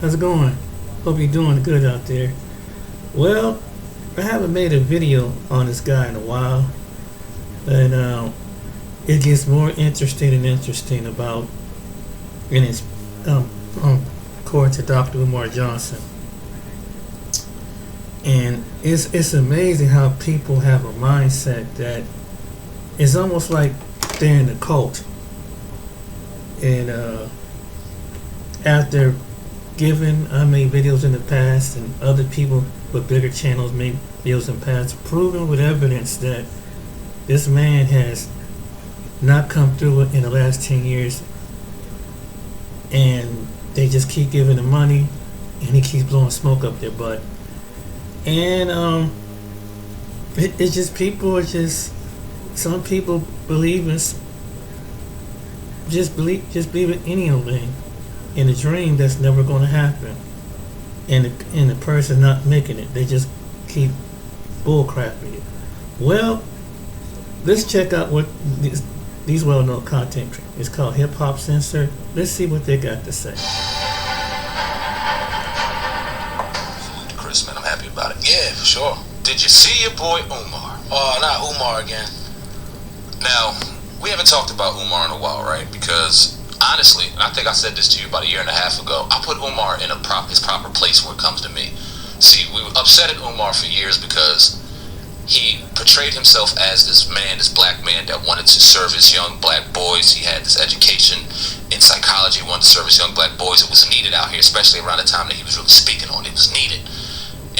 How's it going? Hope you're doing good out there. Well, I haven't made a video on this guy in a while, but it gets more interesting and interesting about in his according to Dr. Umar Johnson, and it's amazing how people have a mindset that it's almost like they're in a cult, and after given I made videos in the past and other people with bigger channels made videos in the past proving with evidence that this man has not come through it in the last 10 years, and they just keep giving him money and he keeps blowing smoke up their butt. And it's just people are just, some people believe in just believe in any old thing, in a dream that's never going to happen, and the person not making it. They just keep bullcrapping it. Well, let's check out what these well-known content. It's called Hip Hop Censor. Let's see what they got to say. Chris, man, I'm happy about it. Yeah, for sure. Did you see your boy Umar? Oh, not Umar again. Now, we haven't talked about Umar in a while, right? Because honestly, and I think I said this to you about a year and a half ago, I put Umar in his proper place when it comes to me. See, we were upset at Umar for years because he portrayed himself as this man, this black man that wanted to service young black boys. He had this education in psychology, wanted to service young black boys. It was needed out here, especially around the time that he was really speaking on. It was needed.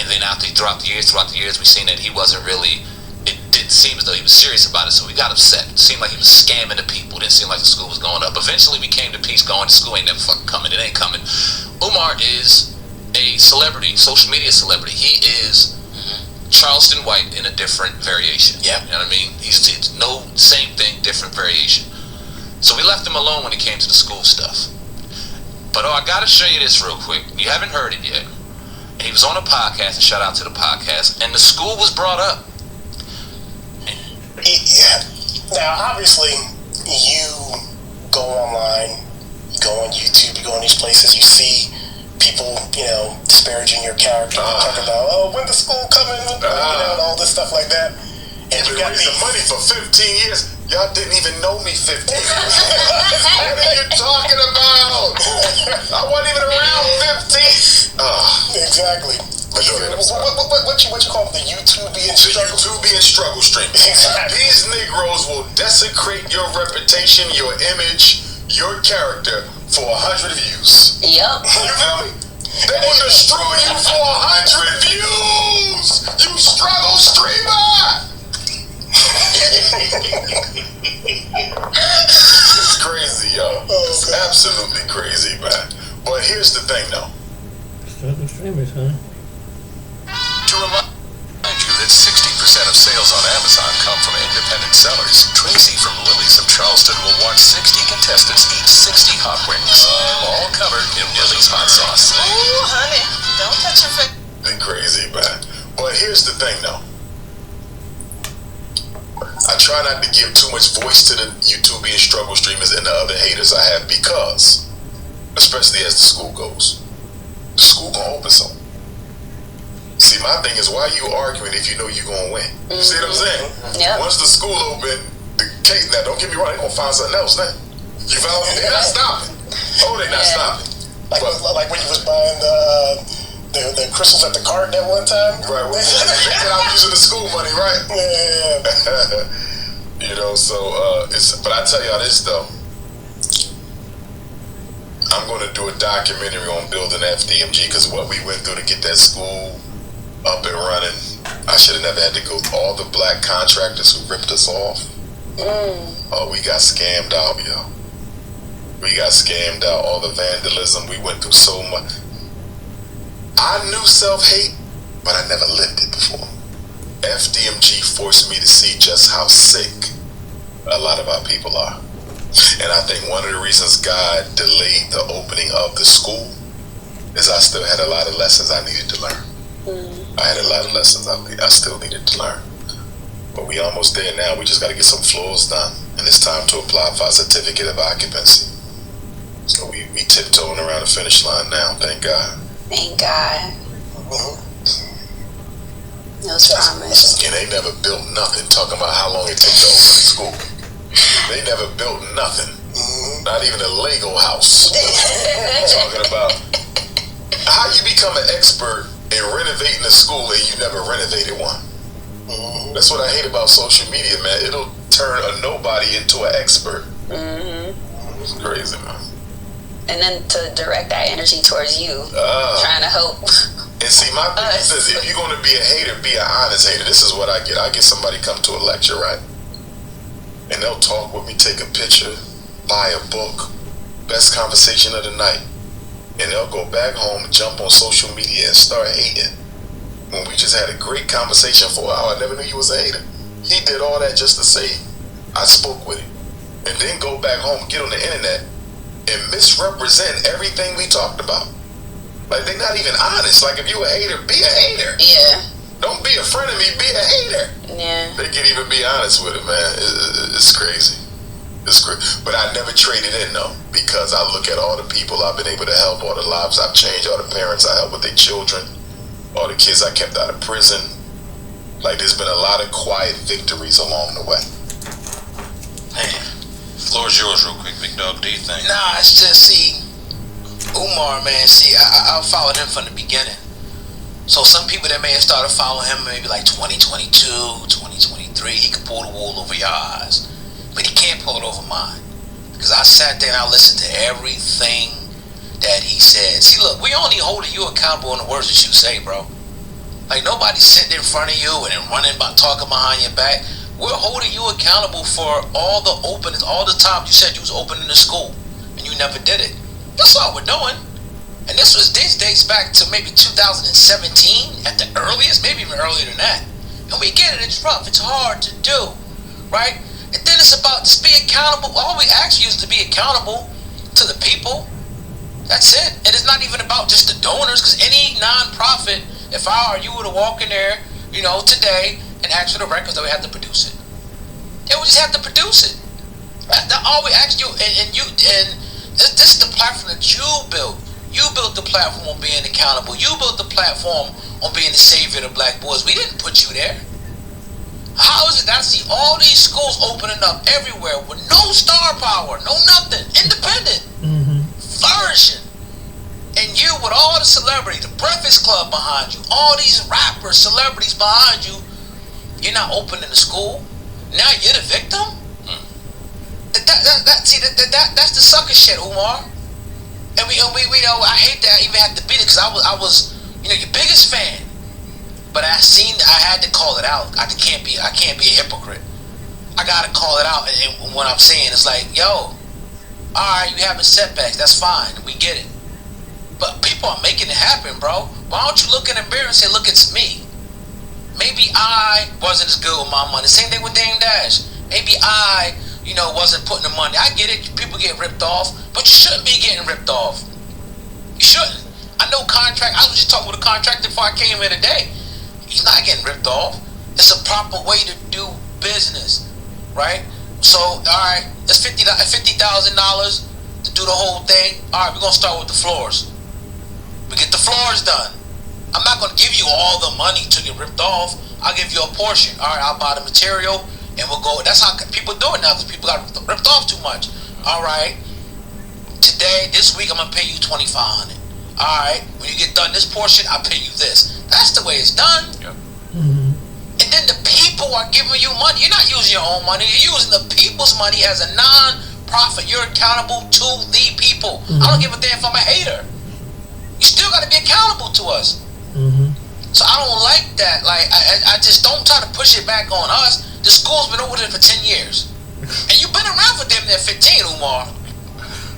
And then throughout the years, we've seen that he wasn't really, it didn't seem as though he was serious about it, so we got upset. It seemed like he was scamming the people. It didn't seem like the school was going up. Eventually we came to peace, going, the school ain't never fucking coming. It ain't coming. Umar is a celebrity, social media celebrity. He is Charleston White in a different variation. Yeah. You know what I mean? He's no same thing, different variation. So we left him alone when it came to the school stuff. But I gotta show you this real quick. You haven't heard it yet. And he was on a podcast, and shout out to the podcast, and the school was brought up. Yeah. Now, obviously, you go online, you go on YouTube, you go on these places, you see people, disparaging your character, talk about, when the school coming, and all this stuff like that. And you got raising money for 15 years. Y'all didn't even know me 15 years. What are you talking about? I wasn't even around 15. Exactly. What you call it? The YouTubian struggle? The YouTubian struggle stream. Exactly. These Negroes will desecrate your reputation, your image, your character for 100 views. Yep. You feel me? They will destroy you for 100 views. You struggle streamer. It's crazy, y'all. It's absolutely crazy, man. But here's the thing, though. Struggle streamers, huh? To remind you that 60% of sales on Amazon come from independent sellers. Tracy from Lily's of Charleston will want 60 contestants eat 60 hot wings, all covered in Lily's hot sauce. Ooh, honey, don't touch your face. They're crazy, man. But here's the thing, though. I try not to give too much voice to the YouTubian struggle streamers and the other haters I have because, especially as the school goes, the school gonna open something. See, my thing is, why are you arguing if you know you're gonna win? You see what I'm saying? Yep. Once the school open, the case, now don't get me wrong, they're gonna find something else now. You follow me? They're not stopping. Oh, they're not stopping. Like when you was buying the crystals at the cart that one time? Right, well, they said I'm using the school money, right? Yeah. So, but I tell y'all this, though. I'm going to do a documentary on building FDMG because what we went through to get that school up and running, I should have never had to go through all the black contractors who ripped us off. Oh, we got scammed out, yo. We got scammed out, all the vandalism. We went through so much. I knew self-hate, but I never lived it before. FDMG forced me to see just how sick a lot of our people are. And I think one of the reasons God delayed the opening of the school is I still had a lot of lessons I needed to learn. I had a lot of lessons I still needed to learn. But we almost there now. We just got to get some floors done. And it's time to apply for a certificate of occupancy. So we tiptoeing around the finish line now, thank God. Thank God. No promise. And they never built nothing, talking about how long it took to open the school. They never built nothing. Not even a Lego house. Talking about how you become an expert in renovating a school and you never renovated one. That's what I hate about social media, man. It'll turn a nobody into an expert. It's crazy, man. And then to direct that energy towards you, trying to help. And see, my thing is this: if you're going to be a hater, be an honest hater. This is what I get. I get somebody come to a lecture, right? And they'll talk with me, take a picture, buy a book, best conversation of the night. And they'll go back home, jump on social media and start hating. When we just had a great conversation for an hour, I never knew you was a hater. He did all that just to say I spoke with him. And then go back home, get on the internet, and misrepresent everything we talked about. Like, they're not even honest. Like, if you a hater, be a hater. Yeah. Don't be a friend of me, be a hater. Yeah. They can't even be honest with it, man. It's crazy. It's crazy. But I never traded in, though, because I look at all the people I've been able to help, all the lives I've changed, all the parents I helped with their children, all the kids I kept out of prison. Like, there's been a lot of quiet victories along the way. Man, floor's yours real quick, big dog. Do you think? Nah, it's just, see, Umar, man, see, I followed him from the beginning. So some people that may have started following him maybe like 2022, 2023, he could pull the wool over your eyes. But he can't pull it over mine. Because I sat there and I listened to everything that he said. See, look, we only holding you accountable in the words that you say, bro. Like, nobody's sitting in front of you and then running about talking behind your back. We're holding you accountable for all the openings, all the times you said you was opening the school and you never did it. That's all we're doing. And this dates back to maybe 2017 at the earliest, maybe even earlier than that. And we get it, it's rough, it's hard to do, right? And then it's about just being accountable. All we ask you is to be accountable to the people. That's it. And it's not even about just the donors, because any non-profit, if I or you were to walk in there, you know, today and ask for the records, they would have to produce it. They would just have to produce it. That's all we ask you. And this is the platform that you built. You built the platform on being accountable. You built the platform on being the savior of the black boys. We didn't put you there. How is it that I see all these schools opening up everywhere with no star power, no nothing, independent, flourishing? And you with all the celebrities, the Breakfast Club behind you, all these rappers, celebrities behind you, you're not opening the school? Now you're the victim? That's the sucker shit, Umar. And we know, I hate that I even had to beat it, because I was your biggest fan. But I had to call it out. I can't be a hypocrite. I gotta call it out. And what I'm saying is like, yo, alright, you having setbacks, that's fine, we get it. But people are making it happen, bro. Why don't you look in the mirror and say, look, it's me. Maybe I wasn't as good with my money. Same thing with Dame Dash. Maybe I wasn't putting the money. I get it, people get ripped off, but you shouldn't be getting ripped off. You shouldn't. I know I was just talking with a contractor before I came here today. He's not getting ripped off. It's a proper way to do business, right? So, alright, it's $50,000 to do the whole thing. Alright, we're going to start with the floors. We get the floors done. I'm not going to give you all the money to get ripped off. I'll give you a portion. Alright, I'll buy the material, and we'll go. That's how people do it now, because people got ripped off too much. Alright, this week I'm going to pay you $2,500. Alright, when you get done this portion, I'll pay you this. That's the way it's done. Yep. And then the people are giving you money. You're not using your own money. You're using the people's money as a non-profit. You're accountable to the people. I don't give a damn if I'm a hater. You still got to be accountable to us. So I don't like that. Like, I just don't try to push it back on us. The school's been over there for 10 years. And you've been around for damn near 15, Umar.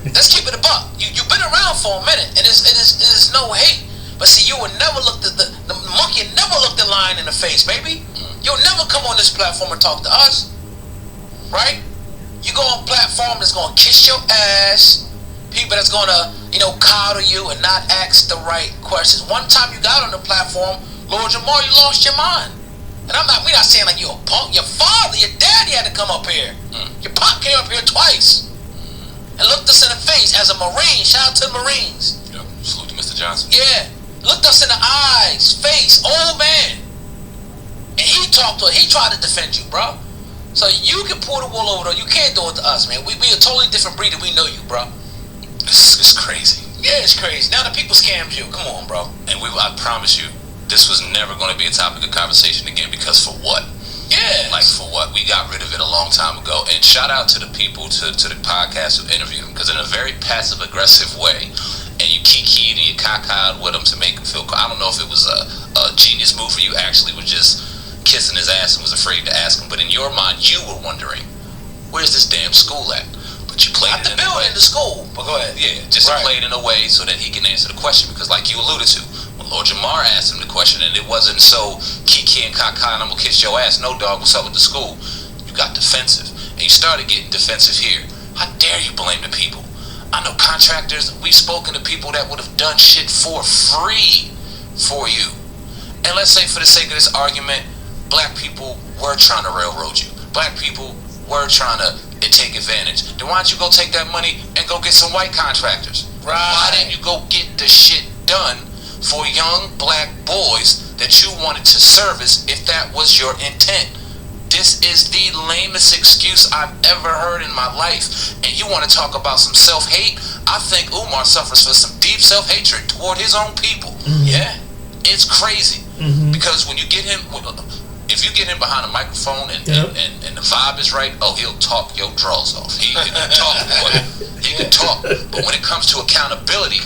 Let's keep it a buck. You've been around for a minute, and it's no hate. But see, you will never look the monkey never looked the lion in the face, baby. You'll never come on this platform and talk to us, right? You go on a platform that's gonna kiss your ass, people that's gonna coddle you and not ask the right questions. One time you got on the platform, Lord Jamar, you lost your mind. And we're not saying like you're a punk. Your father, your daddy had to come up here. Your pop came up here twice and looked us in the face as a Marine. Shout out to the Marines. Johnson? Yeah. Looked us in the eyes, face, old man. And he talked to her. He tried to defend you, bro. So you can pull the wool over though. You can't do it to us, man. We a totally different breed and we know you, bro. It's crazy. Yeah, it's crazy. Now the people scammed you. Come on, bro. And I promise you, this was never going to be a topic of conversation again, because for what? Yeah. Like, for what? We got rid of it a long time ago. And shout out to the people, to the podcast who interviewed him, because in a very passive-aggressive way, and you kikied and you cockeyed with him to make him feel cool. I don't know if it was a genius move or you actually was just kissing his ass and was afraid to ask him, but in your mind, you were wondering, where's this damn school at? But you played it in a way. In the school. But go ahead. Yeah, just played in a way so that he can answer the question, because like you alluded to, when Lord Jamar asked him the question, and it wasn't so kiki and kaka and I'm gonna kiss your ass, no dog, what's up with the school? You got defensive, and you started getting defensive here. How dare you blame the people? I know contractors, we've spoken to people that would have done shit for free for you. And let's say for the sake of this argument, black people were trying to railroad you. Black people were trying to take advantage. Then why don't you go take that money and go get some white contractors? Right. Why didn't you go get the shit done for young black boys that you wanted to service if that was your intent? This is the lamest excuse I've ever heard in my life. And you want to talk about some self-hate? I think Umar suffers from some deep self-hatred toward his own people. Mm-hmm. Yeah, it's crazy. Mm-hmm. Because when you get him, if you get him behind a microphone and the vibe is right, oh, he'll talk your drawers off. He can talk, boy. He can talk. But when it comes to accountability,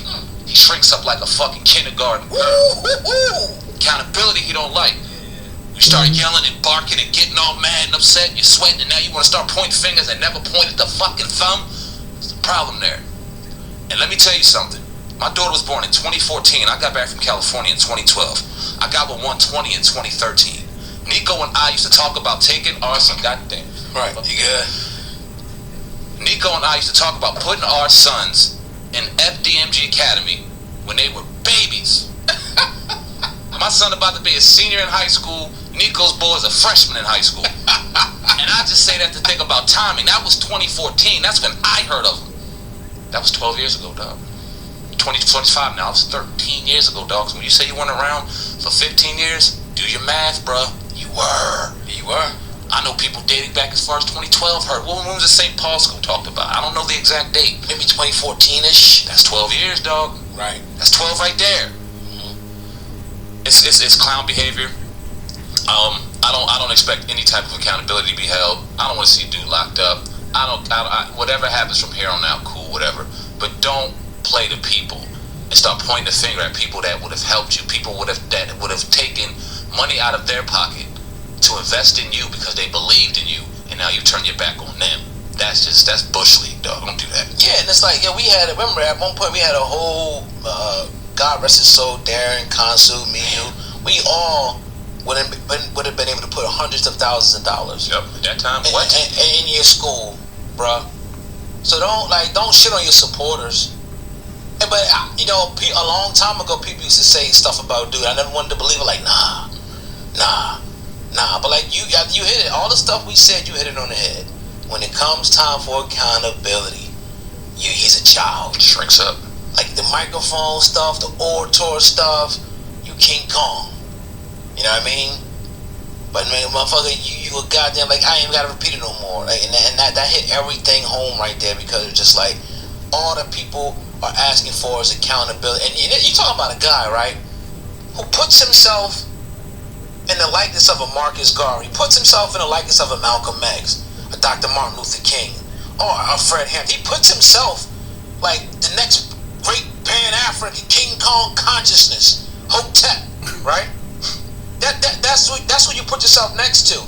he shrinks up like a fucking kindergarten girl. Accountability he don't like. You start yelling and barking and getting all mad and upset, you're sweating, and now you want to start pointing fingers and never pointed the fucking thumb. There's a problem there. And let me tell you something. My daughter was born in 2014. I got back from California in 2012. I got with 120 in 2013. Nico and I used to talk about taking our son. Goddamn. Right. You good? Nico and I used to talk about putting our sons in FDMG Academy when they were babies. My son about to be a senior in high school. Nico's boy is a freshman in high school. And I just say that to think about timing. That was 2014. That's when I heard of him. That was 12 years ago, dog. 25 now. It was 13 years ago, dog. So when you say you weren't around for 15 years, do your math, bruh. You were. You were. I know people dating back as far as 2012 heard. When was the St. Paul school talked about? I don't know the exact date. Maybe 2014-ish. That's 12 years, dog. Right. That's 12 right there. It's clown behavior. I don't expect any type of accountability to be held. I don't want to see a dude locked up. Whatever happens from here on out, cool, whatever. But don't play the people and start pointing the finger at people that would have helped you. People that would have taken money out of their pocket to invest in you because they believed in you, and now you turn your back on them. That's bush league, dog. Don't do that. Yeah, and it's like, remember at one point we had a whole God rest his soul, Darren, Konsu, me, you. We all would have been able to put hundreds of thousands of dollars. Yep, at that time, in your school, bruh. So don't shit on your supporters. But a long time ago, people used to say stuff about dude. I never wanted to believe it. Like nah. But like you hit it. All the stuff we said, you hit it on the head. When it comes time for accountability, he's a child. Shrinks up. Like the microphone stuff, the orator stuff, you King Kong. You know what I mean? But man, motherfucker, you a goddamn, like, I ain't even gotta repeat it no more. Like, and that hit everything home right there, because it's just like all the people are asking for is accountability. And you talking about a guy, right, who puts himself in the likeness of a Marcus Garvey. He puts himself in the likeness of a Malcolm X, a Dr. Martin Luther King, or a Fred Hampton. He puts himself like the next great Pan-African King Kong consciousness, Hotep, right? That's what you put yourself next to.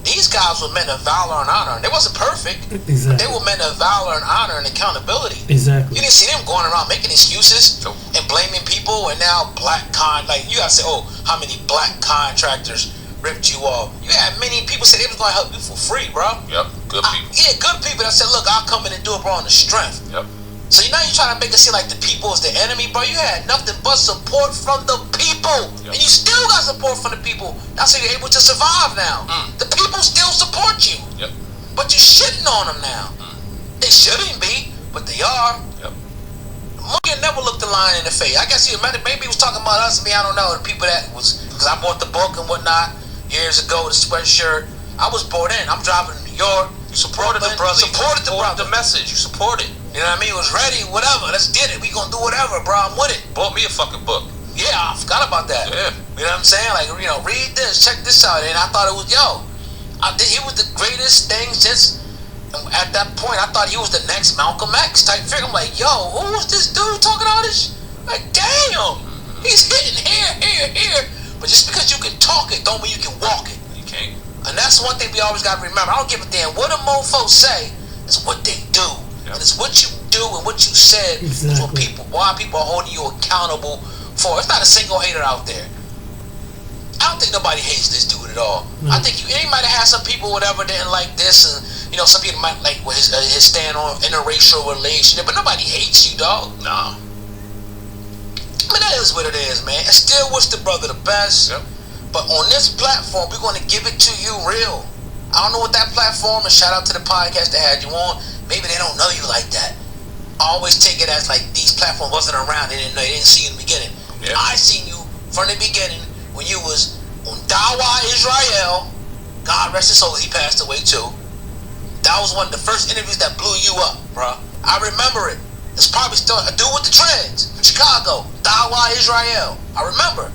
These guys were men of valor and honor, and they wasn't perfect. Exactly. They were men of valor and honor and accountability. Exactly. You didn't see them going around making excuses and blaming people, and now you gotta say, oh, how many black contractors ripped you off? You had many people say they was gonna help you for free, bro. Yep, good people. Good people that said, look, I'll come in and do it, bro, on the strength. Yep. So now you're trying to make it seem like the people is the enemy, bro. You had nothing but support from the people. Yep. And you still got support from the people. That's how you're able to survive now. The people still support you. Yep. But you're shitting on them now. They shouldn't be, but they are. Yep. Morgan never looked the line in the face. I guess maybe he was talking about us. I don't know. The people that was, because I bought the book and whatnot years ago, the sweatshirt. I was bought in. I'm driving to New York. You supported the brother. Supported the brother. The message. You supported. You know what I mean? It was ready. Whatever. Let's get it. We gonna do whatever, bro. I'm with it. Bought me a fucking book. Yeah, I forgot about that. Yeah. You know what I'm saying? Like, read this, check this out. And I thought it was, it was the greatest thing since, at that point, I thought he was the next Malcolm X type figure. I'm like, yo, who was this dude talking all this? Like, damn, he's hitting here. But just because you can talk it, don't mean you can walk it. You can't. And that's one thing we always got to remember. I don't give a damn what the mofos say. It's what they do. Yep. And it's what you do and what you said. Exactly. Is why people are holding you accountable for. It's not a single hater out there. I don't think nobody hates this dude at all. No. I think he might have had some people, whatever, didn't like this, and some people might like his stand on interracial relationship, but nobody hates you, dog. Nah. That is what it is, man. I still wish the brother the best. Yep. But on this platform, we're going to give it to you real. I don't know what that platform is. Shout out to the podcast that had you on. Maybe they don't know you like that. I always take it as like these platforms wasn't around. They didn't see you in the beginning. Yeah. I seen you from the beginning when you was on Dawa Israel. God rest his soul, he passed away too. That was one of the first interviews that blew you up, bro. I remember it. It's probably still a dude with the dreads from Chicago, Dawa Israel. I remember.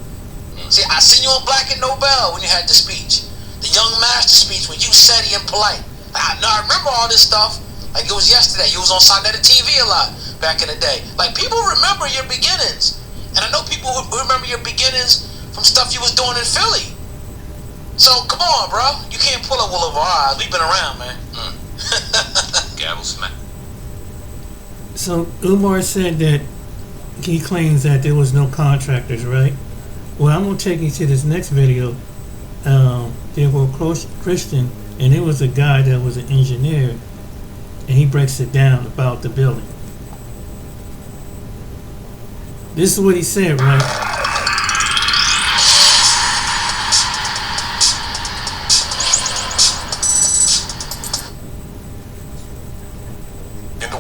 See, I seen you on Black and Nobel when you had the speech, the Young Master speech, when you said it and polite. I remember all this stuff like it was yesterday. You was on Sonetta TV a lot back in the day. Like, people remember your beginnings, and I know people who remember your beginnings from stuff you was doing in Philly. So come on, bro. You can't pull a wool over our eyes. We've been around, man. Gavel smack. So Umar said that he claims that there was no contractors, right? Well, I'm gonna take you to this next video. They were Christian, and it was a guy that was an engineer, and he breaks it down about the building. This is what he said, right?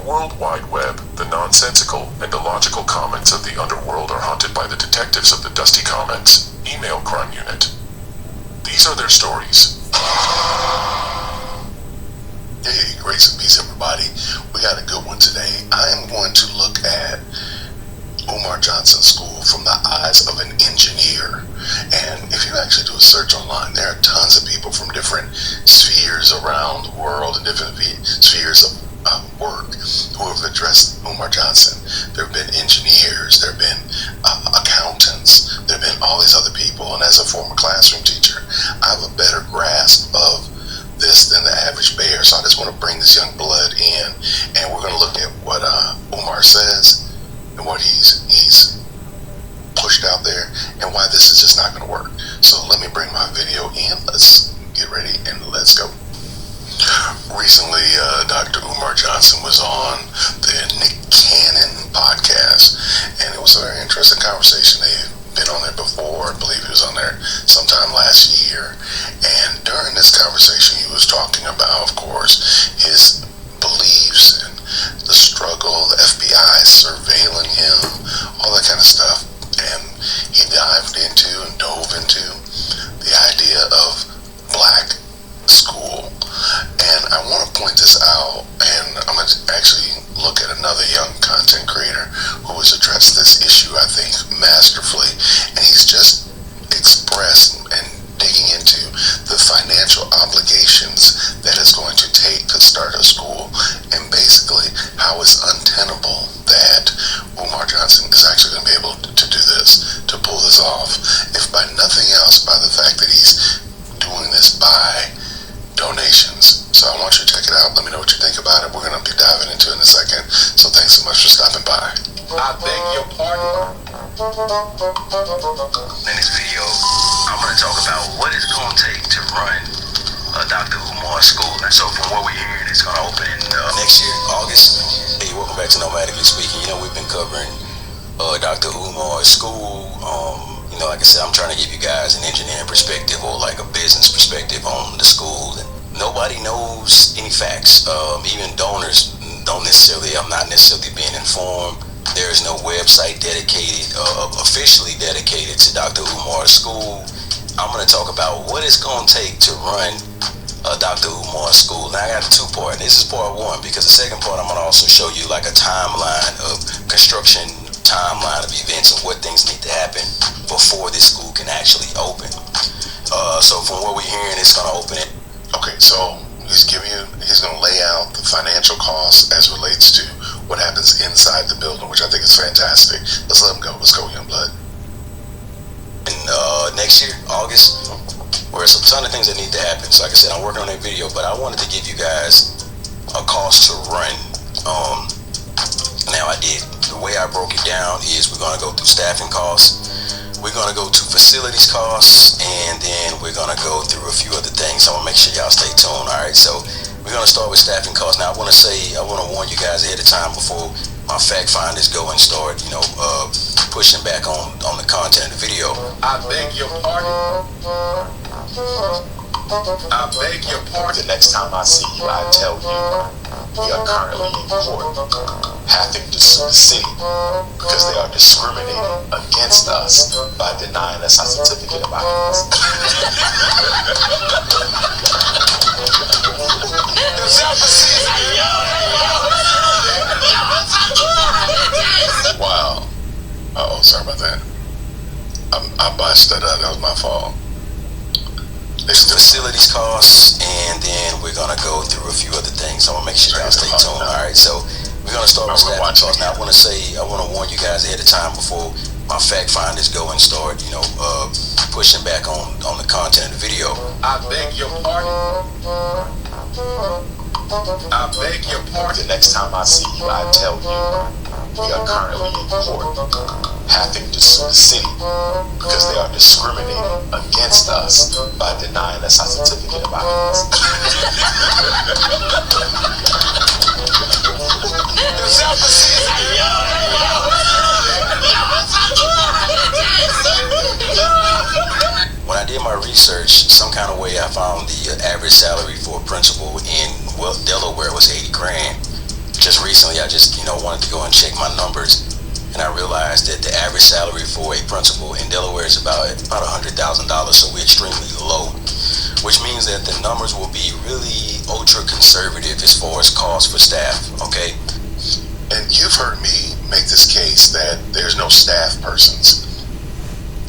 World Wide Web, the nonsensical and illogical comments of the underworld are haunted by the detectives of the Dusty Comments email crime unit. These are their stories. Hey, grace and peace, everybody. We got a good one today. I am going to look at Umar Johnson's school from the eyes of an engineer. And if you actually do a search online, there are tons of people from different spheres around the world and different spheres of work who have addressed Umar Johnson. There have been engineers, there have been accountants, there have been all these other people, and as a former classroom teacher, I have a better grasp of this than the average bear. So I just want to bring this young blood in, and we're going to look at what Umar says and what he's pushed out there and why this is just not going to work. So let me bring my video in. Let's get ready and let's go. Recently, Dr. Umar Johnson was on the Nick Cannon podcast, and it was a very interesting conversation. They've been on there before. I believe he was on there sometime last year. And during this conversation, he was talking about, of course, his beliefs and the struggle, the FBI surveilling him, all that kind of stuff. And he dove into the idea of black school. And I want to point this out, and I'm going to actually look at another young content creator who has addressed this issue, I think, masterfully. And he's just expressed and digging into the financial obligations that it's going to take to start a school, and basically how it's untenable that Umar Johnson is actually going to be able to do this, to pull this off, if by nothing else, by the fact that he's doing this by donations. So I want you to check it out. Let me know what you think about it. We're going to be diving into it in a second. So thanks so much for stopping by. I beg your pardon. In this video, I'm going to talk about what it's going to take to run Dr. Umar school. So from what we're hearing, it's going to open next year, August. Hey, welcome back to Nomadically Speaking. You know, we've been covering Dr. Umar's school. Like I said, I'm trying to give you guys an engineering perspective or like a business perspective on the school. And nobody knows any facts. Even donors I'm not necessarily being informed There is no website dedicated, officially dedicated to Dr. Umar's school. I'm going to talk about what it's going to take to run Dr. Umar's school. Now I got a two-part. This is part one, because the second part I'm going to also show you like a timeline of construction, timeline of events and what things need to happen before this school can actually open. So from what we're hearing, it's going to open it. Okay, so he's going to lay out the financial costs as relates to what happens inside the building, which I think is fantastic. Let's let him go. Let's go, young blood. And next year, August, where there's a ton of things that need to happen. So like I said, I'm working on that video, but I wanted to give you guys a cost to run. Now I did. The way I broke it down is we're going to go through staffing costs, we're going to go to facilities costs, and then we're going to go through a few other things. So I'm going to make sure y'all stay tuned. Alright, so we're going to start with staffing costs. Now I want to warn you guys ahead of time before my fact finders go and start, pushing back on the content of the video. I beg your pardon. I beg your pardon. The next time I see you, I tell you, we are currently in court, having to sue the city because they are discriminating against us by denying us our certificate of occupancy. Wow. Uh-oh, sorry about that. I botched that up. That was my fault. Facilities costs, and then we're gonna go through a few other things. So I'm gonna make sure y'all stay tuned. Alright, so we're gonna start with staffing costs. Now I wanna warn you guys ahead of time before my fact finders go and start, pushing back on the content of the video. I beg your pardon. I beg your pardon. The next time I see you, I tell you, we are currently in court, having to sue the city because they are discriminating against us by denying us our certificate of occupancy. When I did my research, some kind of way I found the average salary for a principal in Delaware was 80 grand. Just recently, I just wanted to go and check my numbers, and I realized that the average salary for a principal in Delaware is about $100,000, so we're extremely low, which means that the numbers will be really ultra conservative as far as cost for staff. Okay. And you've heard me make this case that there's no staff persons.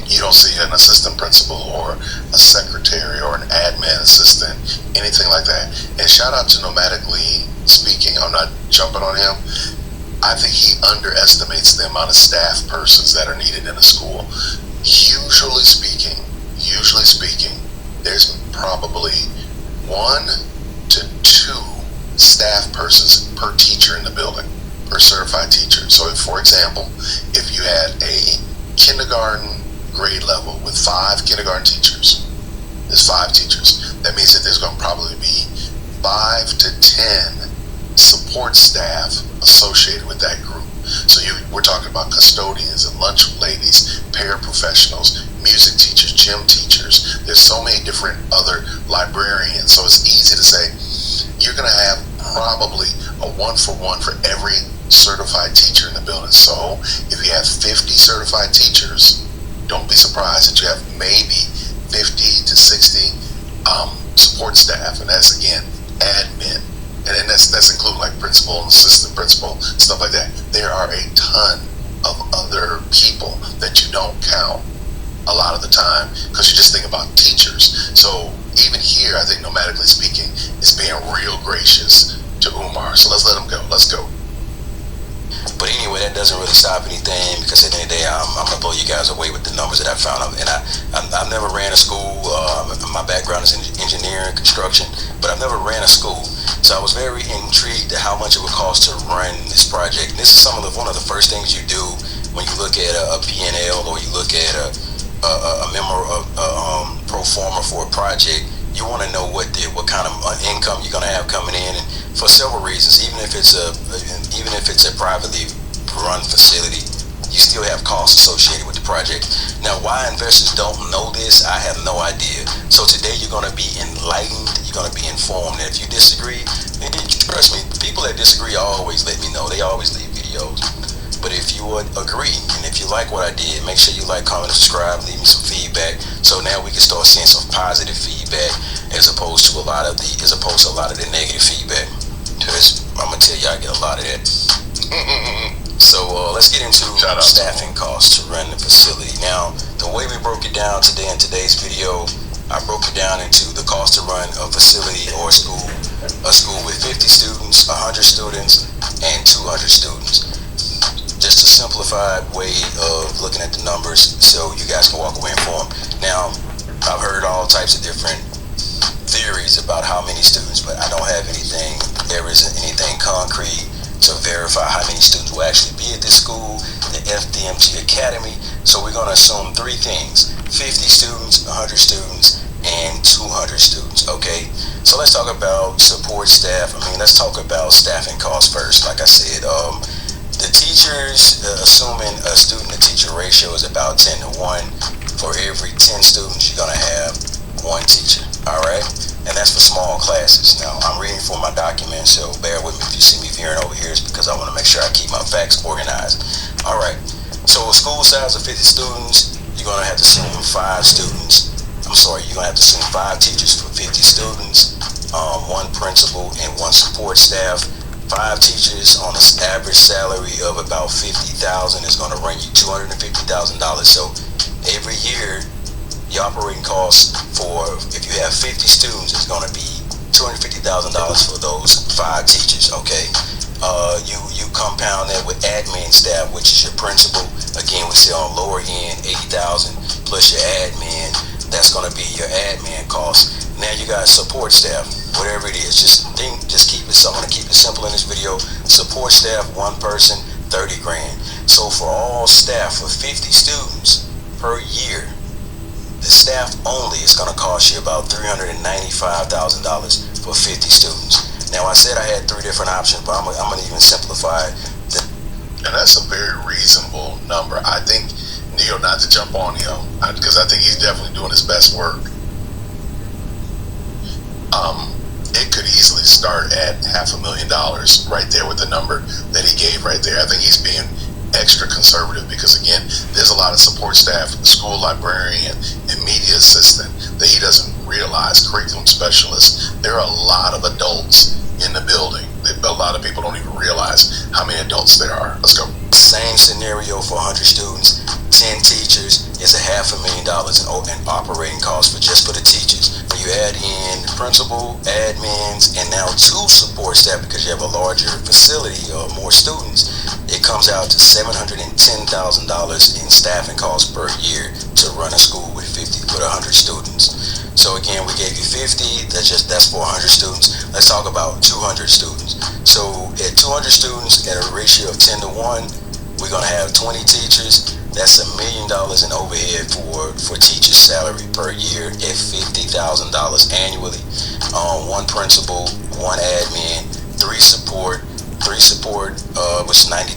You don't see an assistant principal or a secretary or an admin assistant, anything like that. And shout out to Nomadically Speaking. I'm not jumping on him. I think he underestimates the amount of staff persons that are needed in a school. Usually speaking, there's probably 1 to 2 staff persons per teacher in the building, per certified teacher. So if, for example, if you had a kindergarten grade level with 5 kindergarten teachers, there's 5 teachers. That means that there's going to probably be 5 to 10 support staff associated with that group. So we're talking about custodians and lunch ladies, paraprofessionals, music teachers, gym teachers. There's so many different other librarians. So it's easy to say you're going to have probably a 1-for-1 for every certified teacher in the building. So if you have 50 certified teachers, don't be surprised that you have maybe 50 to 60 support staff, and that's again admin, and then that's including like principal and assistant principal, stuff like that. There are a ton of other people that you don't count a lot of the time because you just think about teachers. So even here, I think Nomadically Speaking is being real gracious to Umar. So let's let him go. Let's go. But anyway, that doesn't really stop anything, because at the end of the day, I'm going to blow you guys away with the numbers that I found. And I've never ran a school. My background is in engineering, construction, but I've never ran a school. So I was very intrigued at how much it would cost to run this project. And this is one of the first things you do when you look at a P&L, or you look at a pro forma for a project. You want to know what kind of income you're going to have coming in, and for several reasons. Even if it's a privately run facility, you still have costs associated with the project. Now, why investors don't know this, I have no idea. So today you're going to be enlightened, you're going to be informed. And if you disagree, trust me, people that disagree always let me know. They always leave videos. But if you would agree. And if you like what I did, make sure you like, comment, and subscribe, leave me some feedback. So now we can start seeing some positive feedback as opposed to a lot of the negative feedback. Because I'm gonna tell you, I get a lot of that. So let's get into staffing costs to run the facility. Now, the way we broke it down today in today's video, I broke it down into the cost to run a facility or a school with 50 students, 100 students, and 200 students. Just a simplified way of looking at the numbers so you guys can walk away informed. Now, I've heard all types of different theories about how many students, but I don't have anything, there isn't anything concrete to verify how many students will actually be at this school, the FDMG Academy. So we're going to assume three things: 50 students, 100 students, and 200 students. Okay, so let's talk about support staff. Let's talk about staffing costs first. Like I said, the teachers, assuming a student to teacher ratio is about 10 to 1. For every 10 students, you're going to have one teacher. All right, and that's for small classes. Now, I'm reading from my document, so bear with me if you see me veering over here. It's because I want to make sure I keep my facts organized. All right, so a school size of 50 students, you're going to have to assume 5 students. You're going to have to assume 5 teachers for 50 students, 1 principal, and 1 support staff. 5 teachers on an average salary of about $50,000 is going to run you $250,000. So every year, your operating costs for, if you have 50 students, is going to be $250,000 for those 5 teachers. Okay, you compound that with admin staff, which is your principal. Again, we say on lower end, $80,000 plus your admin. That's going to be your admin costs. Now you got support staff, whatever it is. Just keep it. So I'm going to keep it simple in this video. Support staff, 1 person, $30,000. So for all staff for 50 students per year, the staff only is going to cost you about $395,000 for 50 students. Now I said I had 3 different options, but I'm going to even simplify it. And that's a very reasonable number. I think, Neil, not to jump on him, because I think he's definitely doing his best work. It could easily start at $500,000 right there with the number that he gave right there. I think he's being extra conservative because, again, there's a lot of support staff, school librarian, and media assistant that he doesn't realize, curriculum specialists. There are a lot of adults in the building. A lot of people don't even realize how many adults there are. Let's go. Same scenario for 100 students, 10 teachers is $500,000 in operating costs for the teachers. When you add in principal, admins, and now 2 support staff because you have a larger facility or more students, it comes out to $710,000 in staffing costs per year to run a school with 100 students. So again, we gave you 50. That's for 100 students. Let's talk about 200 students. So at 200 students at a ratio of 10 to 1, we're gonna have 20 teachers. That's $1 million in overhead for teachers' salary per year at $50,000 annually. 1 principal, 1 admin, 3 support, which is $90,000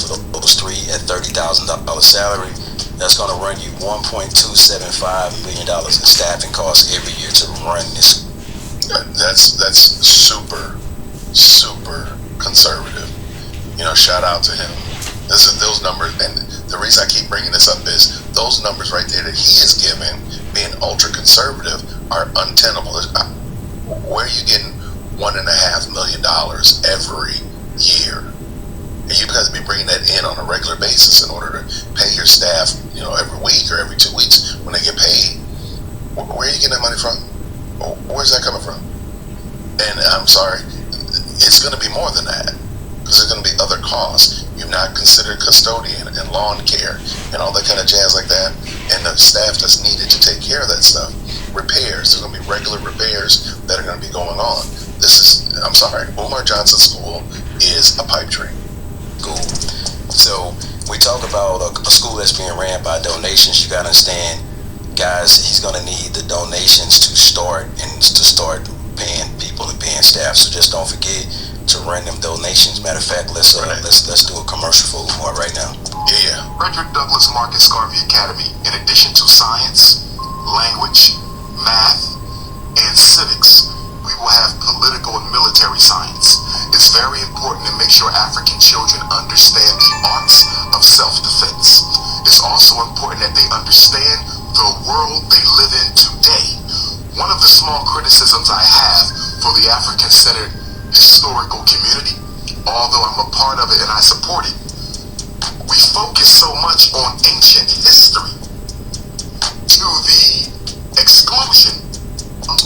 for those 3 at $30,000 salary. That's going to run you $1.275 million in staffing costs every year to run this. That's super conservative. Shout out to him. Those numbers, and the reason I keep bringing this up is those numbers right there that he is giving, being ultra conservative, are untenable. Where are you getting $1.5 million every year? And you guys be bringing that in on a regular basis in order to pay your staff, every week or every 2 weeks when they get paid. Where are you getting that money from? Where's that coming from? And I'm sorry, it's going to be more than that because there's going to be other costs. You've not considered custodian and lawn care and all that kind of jazz like that, and the staff that's needed to take care of that stuff. Repairs, there's going to be regular repairs that are going to be going on. I'm sorry, Umar Johnson School is a pipe dream. Cool. So we talk about a school that's being ran by donations. You got to understand, guys, he's going to need the donations to start paying people and paying staff. So just don't forget to run them donations. Matter of fact, let's do a commercial for Umar right now. Yeah. Frederick Douglass Marcus Garvey Academy, in addition to science, language, math, and civics, we will have political and military science. It's very important to make sure African children understand the arts of that they understand the world they live in today. One of the small criticisms I have for the African-centered historical community, although I'm a part of it and I support it, we focus so much on ancient history to the exclusion.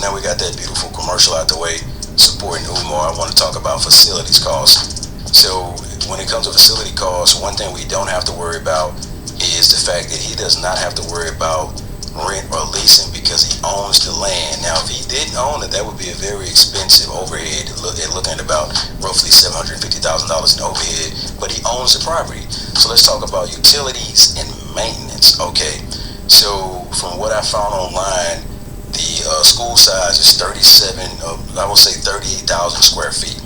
Now we got that beautiful commercial out the way supporting Umar. I want to talk about facilities costs. So when it comes to facility costs, one thing we don't have to worry about is the fact that he does not have to worry about rent or leasing because he owns the land. Now, if he didn't own it, that would be a very expensive overhead. Looking at about roughly $750,000 in overhead, but he owns the property. So let's talk about utilities and maintenance. Okay, so from what I found online, the school size is 38,000 square feet.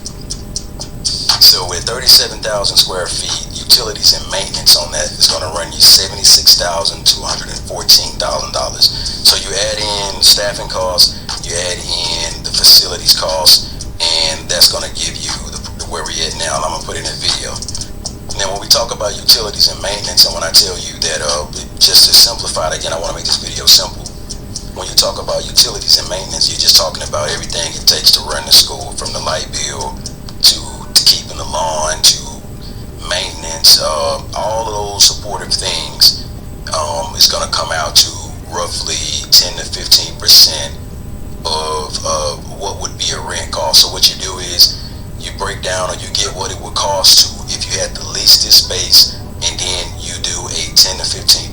So with 37,000 square feet, utilities and maintenance on that is going to run you $76,000 to $114,000. So you add in staffing costs, you add in the facilities costs, and that's going to give you where we're at now. I'm going to put it in a video. Now, when we talk about utilities and maintenance, and when I tell you that, just to simplify it again, I want to make this video simple. When you talk about utilities and maintenance, you're just talking about everything it takes to run the school, from the light bill to keeping the lawn to maintenance, all of those supportive things is going to come out to roughly 10 to 15% of what would be a rent cost. So what you do is you break down, or you get what it would cost to if you had to lease this space, and then you do a 10 to 15%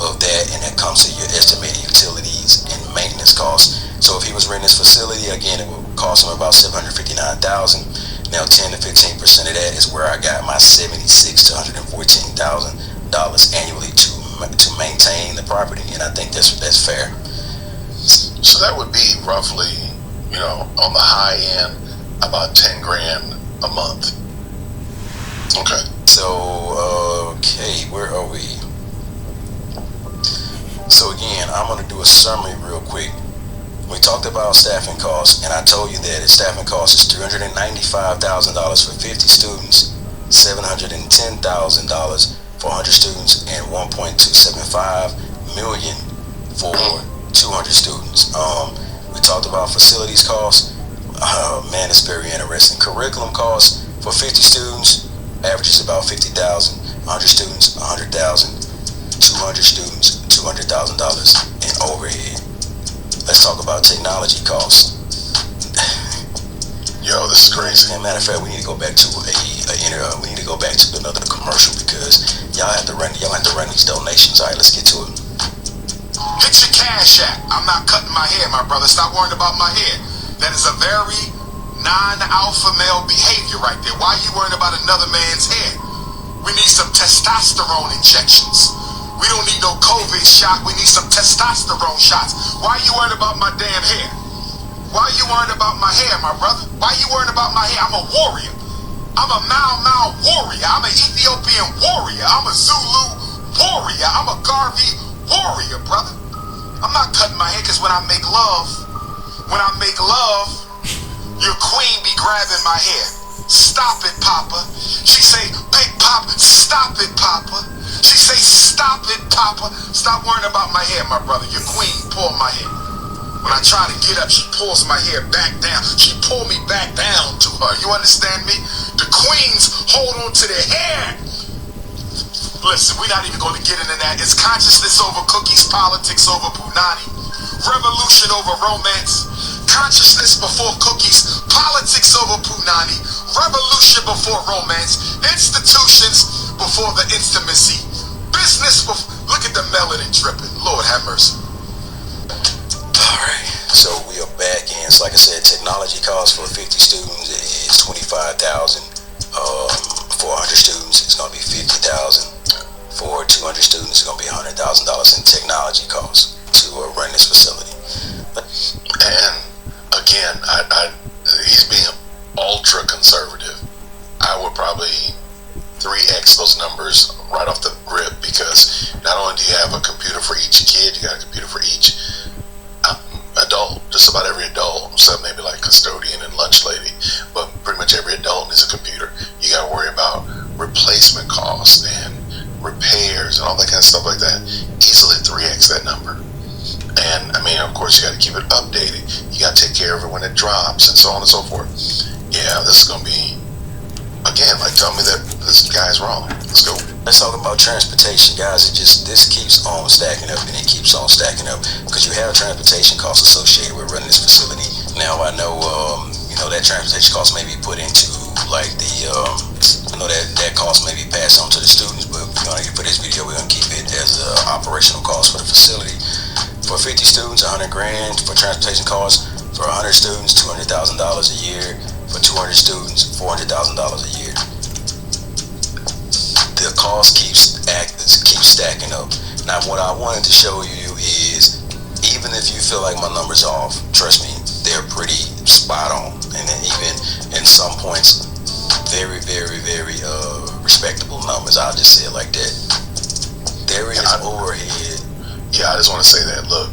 of that, and that comes to your estimated utilities and maintenance costs. So if he was renting this facility, again, it would cost him about $759,000. Now 10 to 15% of that is where I got my $76,000 to $114,000 annually to maintain the property, and I think that's fair. So that would be roughly, on the high end, about 10 grand a month. Okay. So, where are we? So again, I'm going to do a summary real quick. We talked about staffing costs, and I told you that staffing costs is $395,000 for 50 students, $710,000 for 100 students, and $1.275 million for 200 students. We talked about facilities costs. Man, it's very interesting. Curriculum costs for 50 students averages about $50,000, 100 students $100,000, 200 students $200,000 in overhead. Let's talk about technology costs. Yo, this is crazy. As a matter of fact, we need to go back to another commercial because y'all have to run these donations. All right, let's get to it. Hit your cash app. I'm not cutting my hair, my brother. Stop worrying about my hair. That is a very non-alpha male behavior right there. Why are you worrying about another man's hair? We need some testosterone injections. We don't need no COVID shot. We need some testosterone shots. Why are you worried about my damn hair? Why are you worried about my hair, my brother? Why are you worried about my hair? I'm a warrior. I'm a Mau warrior. I'm an Ethiopian warrior. I'm a Zulu warrior. I'm a Garvey warrior, brother. I'm not cutting my hair because when I make love, your queen be grabbing my hair. Stop it, Papa. She say, Big Pop, stop it, Papa. She say, stop it, Papa. Stop worrying about my hair, my brother. Your queen pulled my hair. When I try to get up, she pulls my hair back down. She pulled me back down to her. You understand me? The queens hold on to their hair. Listen, we're not even going to get into that. It's consciousness over cookies, politics over punani, revolution over romance, consciousness before cookies, politics over punani, revolution before romance, institutions before the intimacy, business before... Look at the melanin dripping. Lord have mercy. Alright, so we are back in. So like I said, technology costs for 50 students is $25,000. For 100 students, it's going to be $50,000. For 200 students, it's going to be $100,000 in technology costs to run this facility. And again, he's being ultra conservative. I would probably 3x those numbers right off the rip, because not only do you have a computer for each kid, you got a computer for each adult. Just about every adult, except maybe like custodian and lunch lady, but pretty much every adult is a computer. You got to worry about replacement costs and repairs and all that kind of stuff like that, easily 3x that number. And I mean, of course, you got to keep it updated. You got to take care of it when it drops, and so on and so forth. Yeah, this is gonna be, again, like, tell me that this guy's wrong. Let's go. Let's talk about transportation, guys. This keeps on stacking up, and it keeps on stacking up because you have transportation costs associated with running this facility. Now, I know, that transportation cost may be put into like the, that cost may be passed on to the students, but for this video, we're gonna keep it as an operational cost for the facility. For 50 students, $100,000 for transportation costs. For 100 students, $200,000 a year. For 200 students, $400,000 a year. The cost keeps stacking up. Now, what I wanted to show you is, even if you feel like my numbers off, trust me, they're pretty spot on, and then even in some points, very, very, very respectable numbers. I'll just say it like that. There is overhead. Yeah, I just want to say that. Look,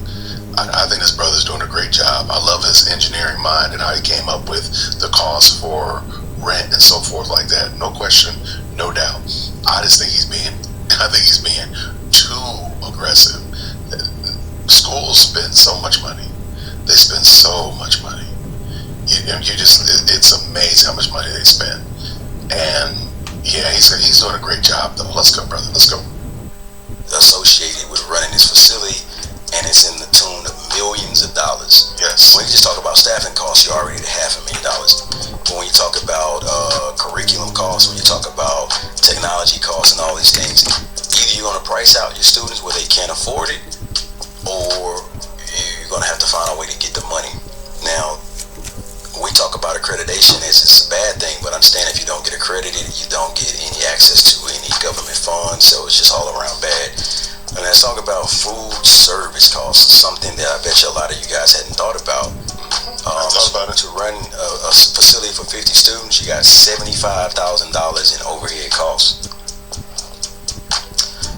I think this brother's doing a great job. I love his engineering mind and how he came up with the cost for rent and so forth like that. No question, no doubt. I think he's being too aggressive. Schools spend so much money. They spend so much money. It's amazing how much money they spend. And yeah, he's doing a great job though. Let's go, brother. Let's go. Associated with running this facility, and it's in the tune of millions of dollars. Yes. When you just talk about staffing costs, you're already at $500,000. But when you talk about curriculum costs, when you talk about technology costs and all these things, either you're going to price out your students where they can't afford it, or you're going to have to find a way to get the money. Now, we talk about accreditation as it's a bad thing, but understand if you don't get accredited, you don't get any access to any government funds, so it's just all around bad. And let's talk about food service costs, something that I bet you a lot of you guys hadn't thought about. To run a facility for 50 students, you got $75,000 in overhead costs.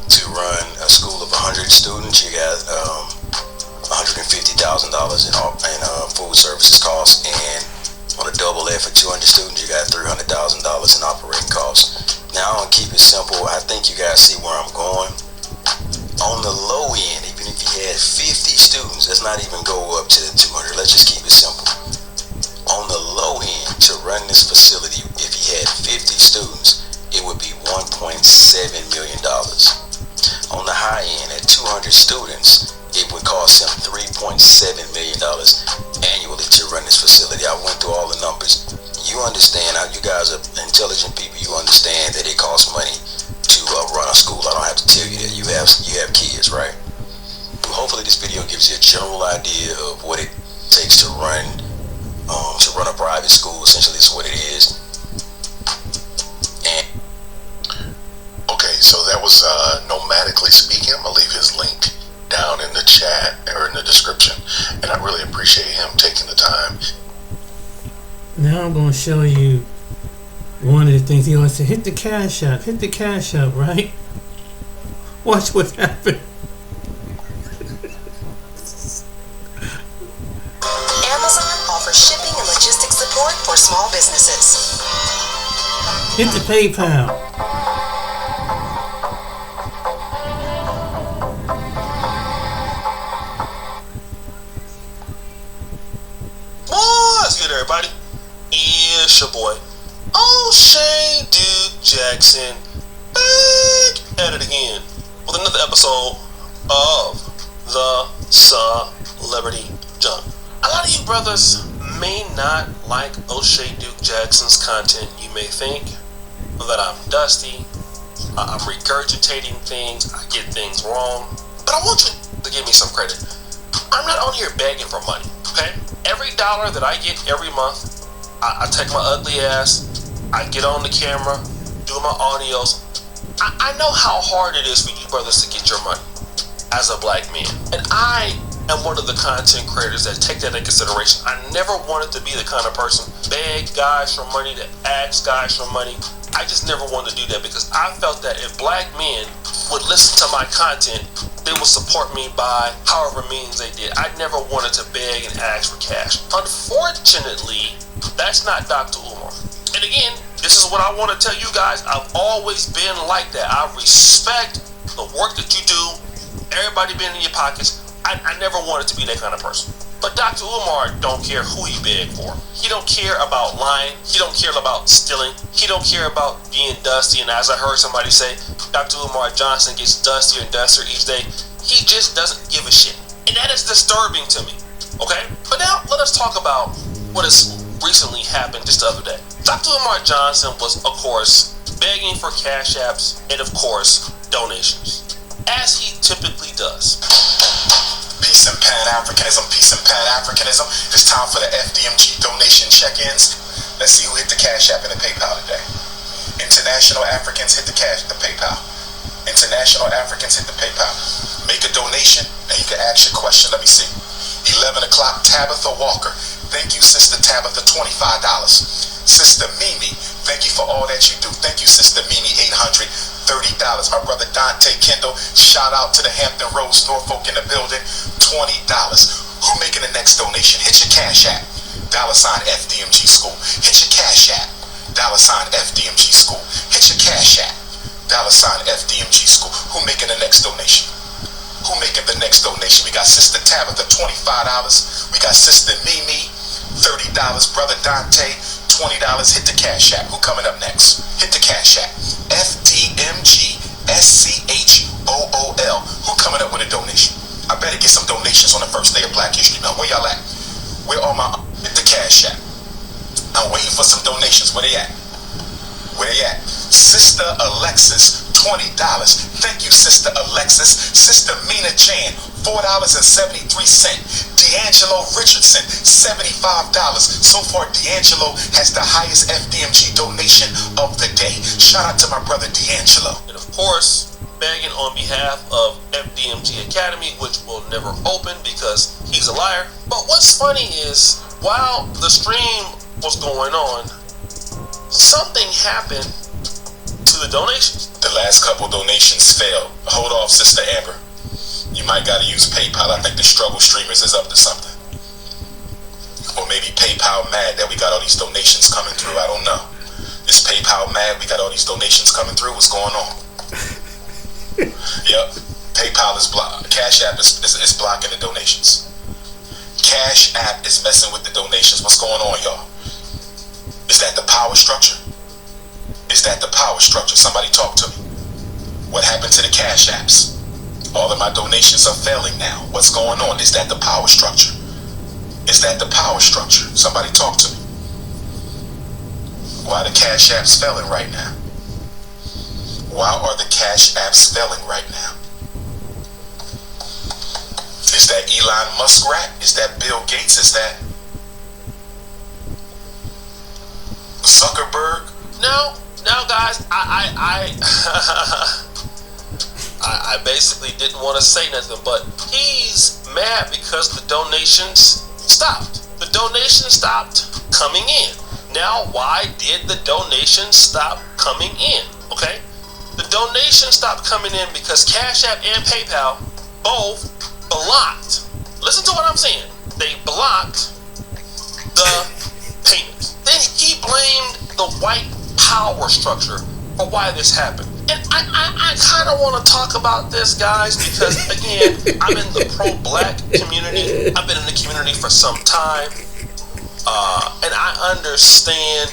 To run a school of 100 students, you got $150,000 in food services costs, and on a double that for 200 students, you got $300,000 in operating costs. Now, I'm gonna keep it simple. I think you guys see where I'm going. On the low end, even if you had 50 students, let's not even go up to the 200. Let's just keep it simple. On the low end, to run this facility, if you had 50 students, it would be $1.7 million. On the high end, at 200 students, it would cost him $3.7 million annually to run this facility. I went through all the numbers. You understand how you guys are intelligent people. You understand that it costs money to run a school. I don't have to tell you that. You have kids, right? Hopefully this video gives you a general idea of what it takes to run a private school. Essentially, it's what it is. And okay, so that was Nomadically Speaking. I'm gonna leave his link down in the chat or in the description, and I really appreciate him taking the time. Now I'm going to show you one of the things he always said: hit the cash app, right? Watch what happened. Amazon offers shipping and logistics support for small businesses. Hit the PayPal. What's good, everybody? It's your boy, O'Shea Duke Jackson, back at it again with another episode of the Celebrity Junk. A lot of you brothers may not like O'Shea Duke Jackson's content. You may think that I'm dusty, I'm regurgitating things, I get things wrong, but I want you to give me some credit. I'm not on here begging for money, okay? Every dollar that I get every month, I take my ugly ass, I get on the camera, do my audios. I know how hard it is for you brothers to get your money as a black man. And I am one of the content creators that take that into consideration. I never wanted to be the kind of person beg guys for money, to ask guys for money. I just never wanted to do that because I felt that if black men would listen to my content, they would support me by however means they did. I never wanted to beg and ask for cash. Unfortunately, that's not Dr. Umar. And again, this is what I want to tell you guys. I've always been like that. I respect the work that you do, everybody been in your pockets. I never wanted to be that kind of person. But Dr. Umar don't care who he begged for. He don't care about lying. He don't care about stealing. He don't care about being dusty. And as I heard somebody say, Dr. Umar Johnson gets dustier and dustier each day. He just doesn't give a shit. And that is disturbing to me. Okay? But now let us talk about what has recently happened just the other day. Dr. Umar Johnson was, of course, begging for cash apps and, of course, donations, as he typically does. Peace and Pan-Africanism, peace and Pan-Africanism. It's time for the FDMG donation check-ins. Let's see who hit the Cash App and the PayPal today. International Africans hit the PayPal. International Africans hit the PayPal. Make a donation and you can ask your question. Let me see. 11 o'clock, Tabitha Walker. Thank you, Sister Tabitha, $25. Sister Mimi, thank you for all that you do. Thank you, Sister Mimi, $830. My brother Dante Kendall, shout out to the Hampton Roads, Norfolk in the building, $20. Who making the next donation? Hit your Cash App, $FDMG School. Hit your Cash App, $FDMG School. Hit your Cash App, $FDMG School. Who making the next donation? Who making the next donation? We got Sister Tabitha, $25. We got Sister Mimi, $30. Brother Dante, $20. Hit the Cash App. Who coming up next? Hit the Cash App. FDMG SCHOOL. Who coming up with a donation? I better get some donations on the first day of Black History Month. Where y'all at? Where all my hit the Cash App? I'm waiting for some donations. Where they at? Where they at? Sister Alexis, $20. Thank you, Sister Alexis. Sister Mina Jan, $4.73. D'Angelo Richardson, $75. So far, D'Angelo has the highest FDMG donation of the day. Shout out to my brother D'Angelo. And of course, begging on behalf of FDMG Academy, which will never open because he's a liar. But what's funny is, while the stream was going on, something happened to the donations. The last couple donations failed. Hold off, Sister Amber. You might gotta use PayPal. I think the struggle streamers is up to something. Or maybe PayPal mad that we got all these donations coming through. I don't know. Is PayPal mad we got all these donations coming through? What's going on? Yep. PayPal is blocked. Cash App is blocking the donations. Cash App is messing with the donations. What's going on, y'all? Is that the power structure? Is that the power structure? Somebody talk to me. What happened to the Cash Apps? All of my donations are failing now. What's going on? Is that the power structure? Is that the power structure? Somebody talk to me. Why are the Cash Apps failing right now? Why are the Cash Apps failing right now? Is that Elon Muskrat? Is that Bill Gates? Is that Zuckerberg? Now guys, I basically didn't want to say nothing, but he's mad because the donations stopped. The donations stopped coming in. Now, why did the donations stop coming in? Okay? The donations stopped coming in because Cash App and PayPal both blocked. Listen to what I'm saying. They blocked the payments. Then he blamed the white power structure for why this happened. And I kind of want to talk about this, guys, because, again, I'm in the pro-black community. I've been in the community for some time. And I understand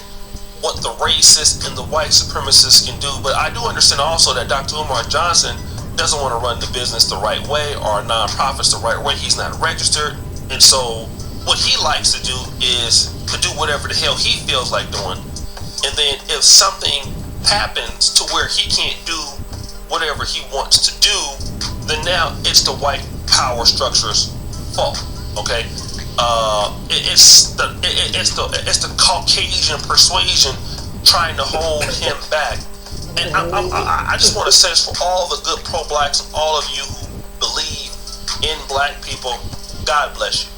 what the racists and the white supremacists can do. But I do understand also that Dr. Umar Johnson doesn't want to run the business the right way or nonprofits the right way. He's not registered. And so what he likes to do is to do whatever the hell he feels like doing. And then if something happens to where he can't do whatever he wants to do, then now it's the white power structure's fault. Okay, it's the Caucasian persuasion trying to hold him back. And I just want to say this for all the good pro-blacks and all of you who believe in black people. God bless you.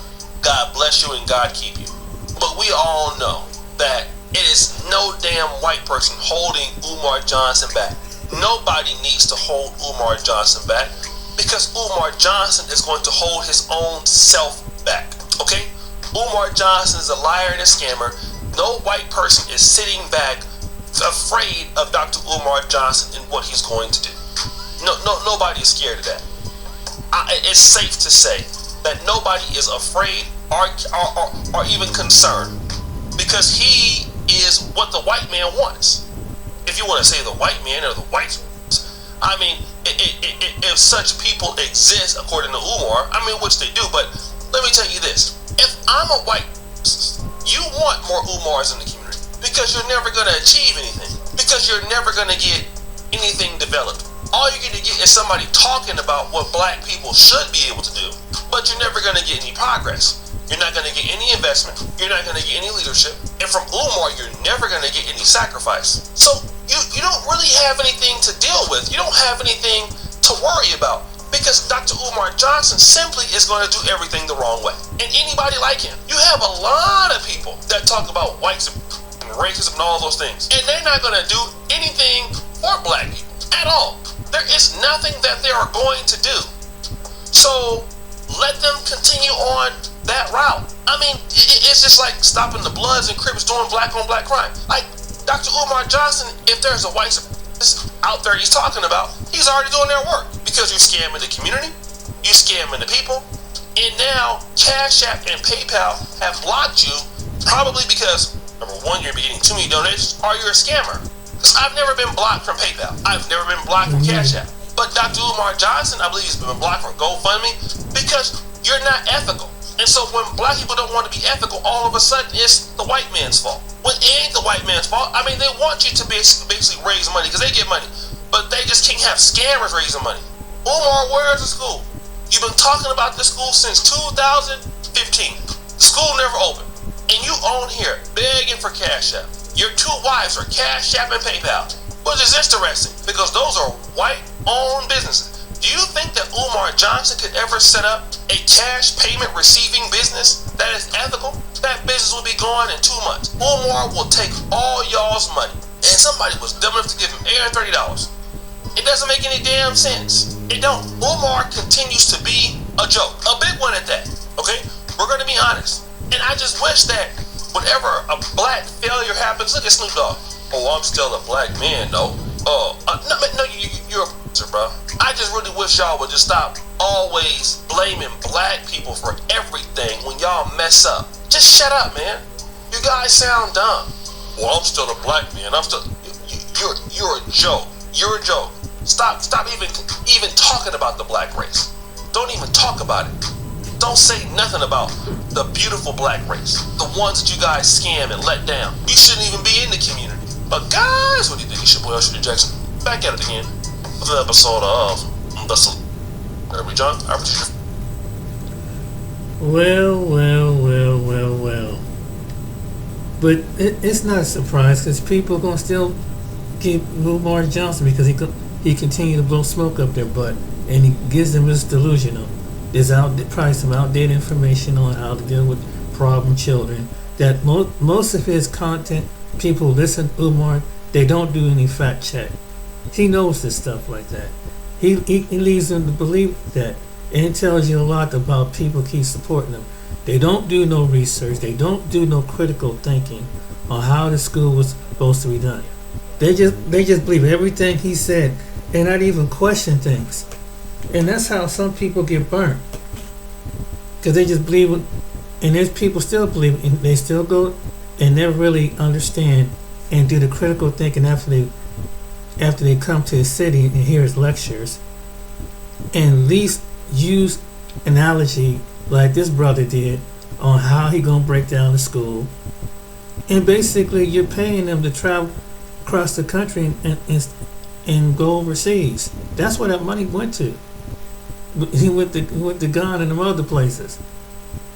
God bless you and God keep you. But we all know that it is no damn white person holding Umar Johnson back. Nobody needs to hold Umar Johnson back because Umar Johnson is going to hold his own self back. Okay? Umar Johnson is a liar and a scammer. No white person is sitting back afraid of Dr. Umar Johnson and what he's going to do. Nobody is scared of that. It's safe to say that nobody is afraid or even concerned, because he is what the white man wants. If you want to say the white man or the whites, I mean, if such people exist, according to Umar, I mean, which they do, but let me tell you this. If I'm a white, you want more Umars in the community, because you're never going to achieve anything, because you're never going to get anything developed. All you're going to get is somebody talking about what black people should be able to do, but you're never going to get any progress. You're not going to get any investment. You're not going to get any leadership. And from Umar, you're never going to get any sacrifice. So you don't really have anything to deal with. You don't have anything to worry about, because Dr. Umar Johnson simply is going to do everything the wrong way. And anybody like him. You have a lot of people that talk about whites and racism and all those things, and they're not going to do anything for black people at all. There is nothing that they are going to do. So let them continue on that route. I mean, it's just like stopping the Bloods and Crips doing black on black crime. Like Dr. Umar Johnson, if there's a white supremacist out there he's talking about, he's already doing their work, because you're scamming the community, you're scamming the people, and now Cash App and PayPal have blocked you, probably because, number one, you're getting too many donations, or you're a scammer. Because I've never been blocked from PayPal. I've never been blocked from Cash App. But Dr. Umar Johnson, I believe, has been blocked from GoFundMe, because you're not ethical. And so when black people don't want to be ethical, all of a sudden it's the white man's fault. When it ain't the white man's fault. I mean, they want you to basically raise money, because they get money. But they just can't have scammers raising money. Umar, where's the school? You've been talking about this school since 2015. The school never opened. And you own here, begging for Cash App. Your two wives are Cash App and PayPal, which is interesting, because those are white-owned businesses. Do you think that Umar Johnson could ever set up a cash payment receiving business that is ethical? That business will be gone in 2 months. Umar will take all y'all's money, and somebody was dumb enough to give him $830. It doesn't make any damn sense. It don't. Umar continues to be a joke, a big one at that. Okay, we're going to be honest. And I just wish that whenever a black failure happens, look at Snoop Dogg. Oh, I'm still a black man, though. No, you're a bro. I just really wish y'all would just stop always blaming black people for everything when y'all mess up. Just shut up, man. You guys sound dumb. Well, I'm still a black man. You're a joke. You're a joke. Stop even talking about the black race. Don't even talk about it. Don't say nothing about the beautiful black race, the ones that you guys scam and let down. You shouldn't even be in the community. But guys, what do you think? It's your boy Usher Jackson. Back at it again with an episode of The Salute. John, Well. But it's not a surprise, because people are going to still give Umar Johnson, because he continued to blow smoke up their butt, and he gives them this delusional. There's probably some outdated information on how to deal with problem children. That most of his content, people listen to Umar, they don't do any fact check. He knows this stuff like that. He leads them to believe that, and it tells you a lot about people keep supporting them. They don't do no research. They don't do no critical thinking on how the school was supposed to be done. They just believe everything he said and not even question things. And that's how some people get burnt, because they just believe it, and there's people still believe it, and they still go and never really understand and do the critical thinking after they come to the city and hear his lectures, and at least use analogy like this brother did on how he gonna break down the school. And basically you're paying them to travel across the country and go overseas. That's where that money went to. He went to Ghana and them other places.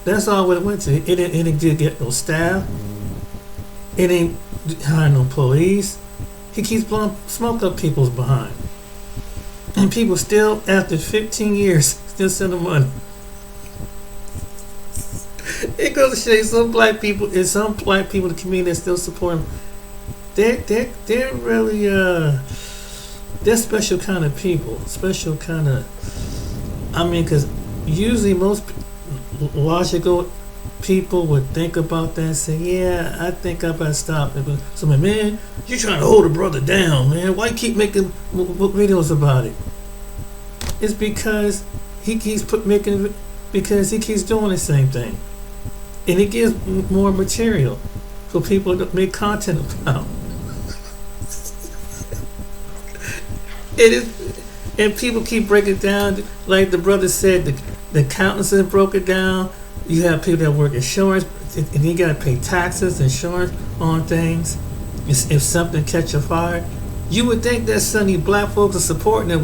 That's all what it went to. It didn't get no staff. It ain't hiring no police. He keeps blowing smoke up people's behind. And people still, after 15 years, still send him money. It goes to show you some black people in the community that still support him. They're really they're special kind of people. Special kind of. I mean, because usually most logical people would think about that and say, yeah, I think I better stop. So, man, you're trying to hold a brother down, man. Why you keep making videos about it? It's because he keeps because he keeps doing the same thing, and it gives more material for people to make content about. It is, and people keep breaking it down. Like the brother said, the accountants have broke it down. You have people that work insurance, and you got to pay taxes, insurance on things. If something catch a fire, you would think that some of these black folks are supporting it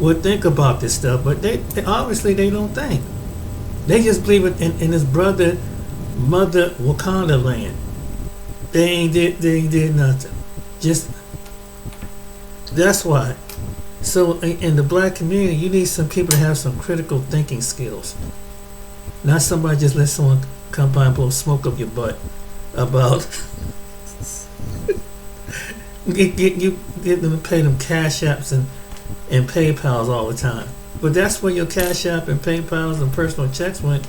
would think about this stuff, but they obviously they don't think. They just believe it in his mother Wakanda land. They ain't did nothing. Just that's why. So in the black community, you need some people to have some critical thinking skills. Not somebody just let someone come by and blow smoke up your butt about get them to pay them cash apps and PayPals all the time. But that's where your cash app and PayPals and personal checks went.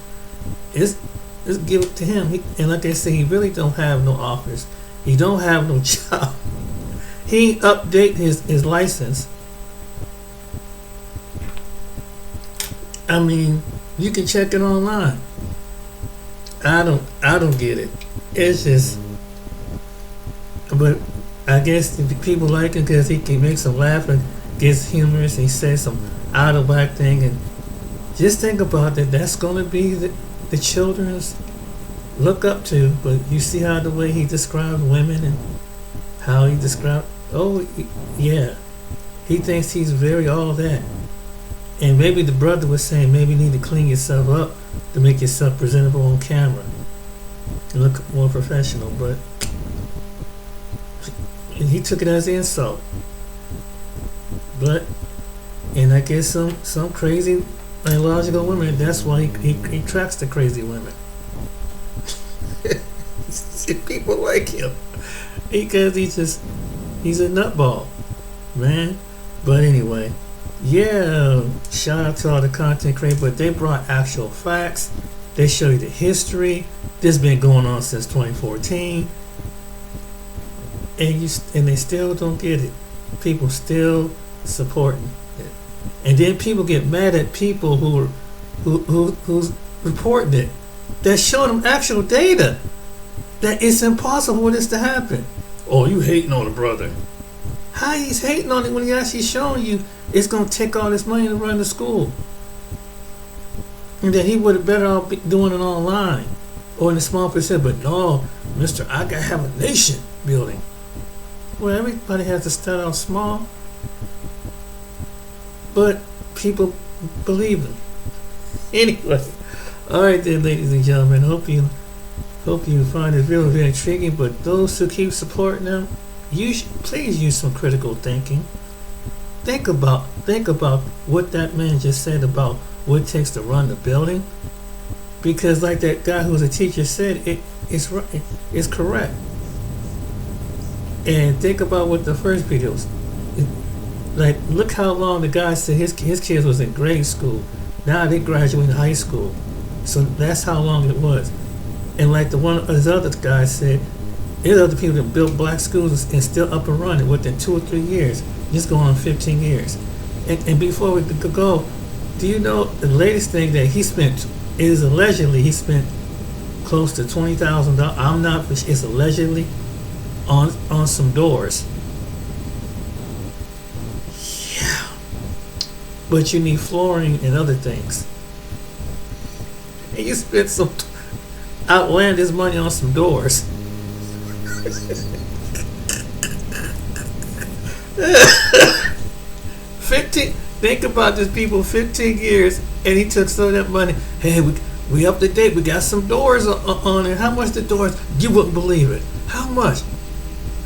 It's give it to him. And like I say, he really don't have no office. He don't have no job. He update his license. I mean, you can check it online. I don't get it. It's just, but I guess people like him because he makes them laugh and gets humorous. And he says some out of whack thing, and just think about that. That's going to be the children's look up to. But you see how the way he describes women and how he describes. Oh yeah, he thinks he's very all that. And maybe the brother was saying maybe you need to clean yourself up to make yourself presentable on camera and look more professional. But he took it as an insult. But and I guess some crazy illogical women. That's why he tracks the crazy women. People like him because he's a nutball, man. But anyway. Yeah, shout out to all the content creators, but they brought actual facts. They show you the history. This has been going on since 2014, and they still don't get it. People still supporting it, and then people get mad at people who's reporting it. That showing them actual data that it's impossible for this to happen. Oh, you hating on the brother? How he's hating on it when he actually showing you it's going to take all this money to run the school, and that he would have better off be doing it online or in a small percent. But no, Mister, I gotta have a nation building. Well, everybody has to start out small, but people believe them anyway. All right, then, ladies and gentlemen. Hope you find this video very intriguing. But those who keep supporting them, please use some critical thinking. Think about what that man just said about what it takes to run the building, because like that guy who was a teacher said, it's right, it's correct. And think about what the first videos, like look how long the guy said his kids was in grade school. Now they graduating high school, so that's how long it was. And like the one his other guy said, there's other people that built black schools and still up and running within 2 or 3 years. Just going on 15 years. And before we could go, do you know the latest thing that he spent is allegedly he spent close to $20,000. I'm not, it's allegedly on some doors. Yeah. But you need flooring and other things. And you spent some outlandish money on some doors. 15. Think about this, people. 15 years, and he took some of that money. Hey, we up to date. We got some doors on it. How much the doors? You wouldn't believe it. How much?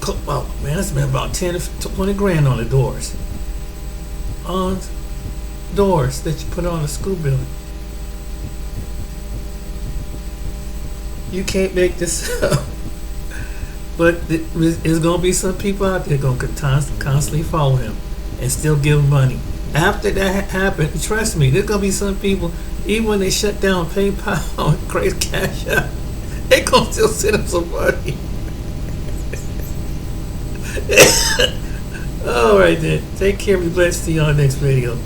Oh man, that's been about 10 to 20 grand on the doors. On doors that you put on a school building. You can't make this up. But there's going to be some people out there going to constantly follow him and still give him money. After that happened, trust me, there's going to be some people, even when they shut down PayPal and Crazy Cash App, they going to still send him some money. All right then. Take care. Be blessed. See you on the next video.